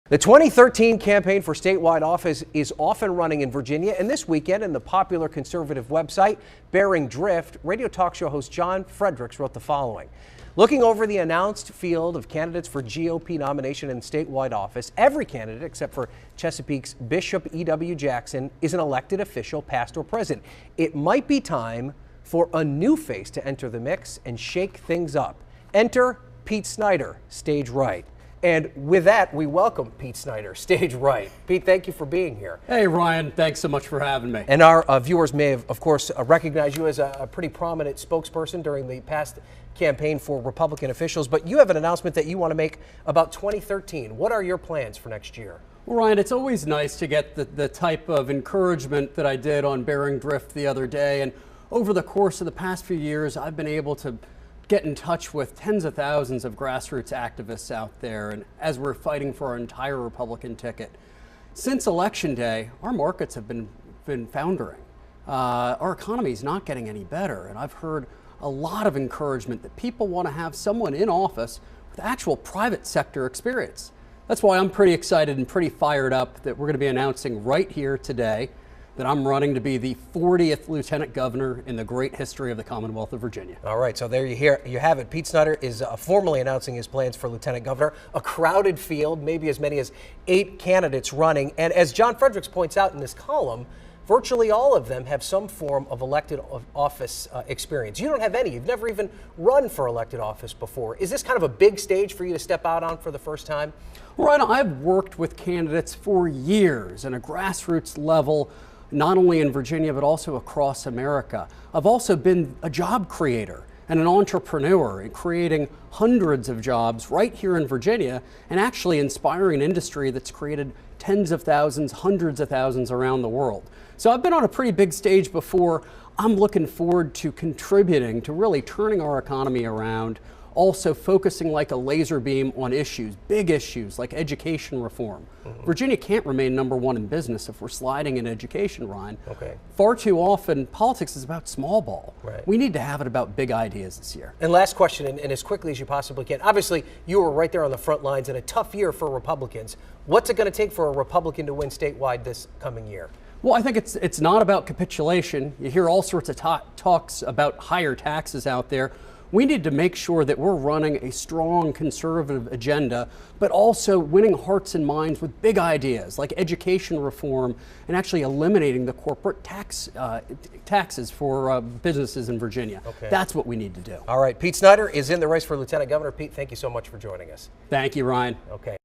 The 2013 campaign for statewide office is off and running in Virginia, and this weekend in the popular conservative website, Bearing Drift, radio talk show host John Fredericks wrote the following. Looking over the announced field of candidates for GOP nomination in statewide office, every candidate except for Chesapeake's Bishop E.W. Jackson is an elected official, past or present. It might be time for a new face to enter the mix and shake things up. Enter Pete Snyder, stage right. And with that, we welcome Pete Snyder, stage right. Pete, thank you for being here. Hey, Ryan, thanks so much for having me. And our viewers may have, of course, recognized you as a pretty prominent spokesperson during the past campaign for Republican officials, but you have an announcement that you want to make about 2013. What are your plans for next year? Well, Ryan, it's always nice to get the type of encouragement that I did on Bearing Drift the other day. And over the course of the past few years, I've been able to get in touch with tens of thousands of grassroots activists out there, and as we're fighting for our entire Republican ticket. Since Election Day, our markets have been foundering. Our economy is not getting any better, and I've heard a lot of encouragement that people want to have someone in office with actual private sector experience. That's why I'm pretty excited and pretty fired up that we're going to be announcing right here today that I'm running to be the 40th lieutenant governor in the great history of the Commonwealth of Virginia. All right, so there you have it. Pete Snyder is formally announcing his plans for lieutenant governor. A crowded field, maybe as many as 8 candidates running. And as John Fredericks points out in this column, virtually all of them have some form of elected office experience. You don't have any. You've never even run for elected office before. Is this kind of a big stage for you to step out on for the first time? Right, I've worked with candidates for years at a grassroots level, not only in Virginia, but also across America. I've also been a job creator and an entrepreneur in creating hundreds of jobs right here in Virginia and actually inspiring an industry that's created tens of thousands, hundreds of thousands around the world. So I've been on a pretty big stage before. I'm looking forward to contributing to really turning our economy around, also focusing like a laser beam on issues, big issues like education reform. Virginia can't remain #1 in business if we're sliding in education, Ryan. Okay. Far too often, politics is about small ball. Right. We need to have it about big ideas this year. And last question, and as quickly as you possibly can. Obviously, you were right there on the front lines in a tough year for Republicans. What's it going to take for a Republican to win statewide this coming year? Well, I think it's not about capitulation. You hear all sorts of talks about higher taxes out there. We need to make sure that we're running a strong conservative agenda, but also winning hearts and minds with big ideas like education reform and actually eliminating the corporate taxes for businesses in Virginia. Okay. That's what we need to do. All right, Pete Snyder is in the race for lieutenant governor. Pete, thank you so much for joining us. Thank you, Ryan. Okay.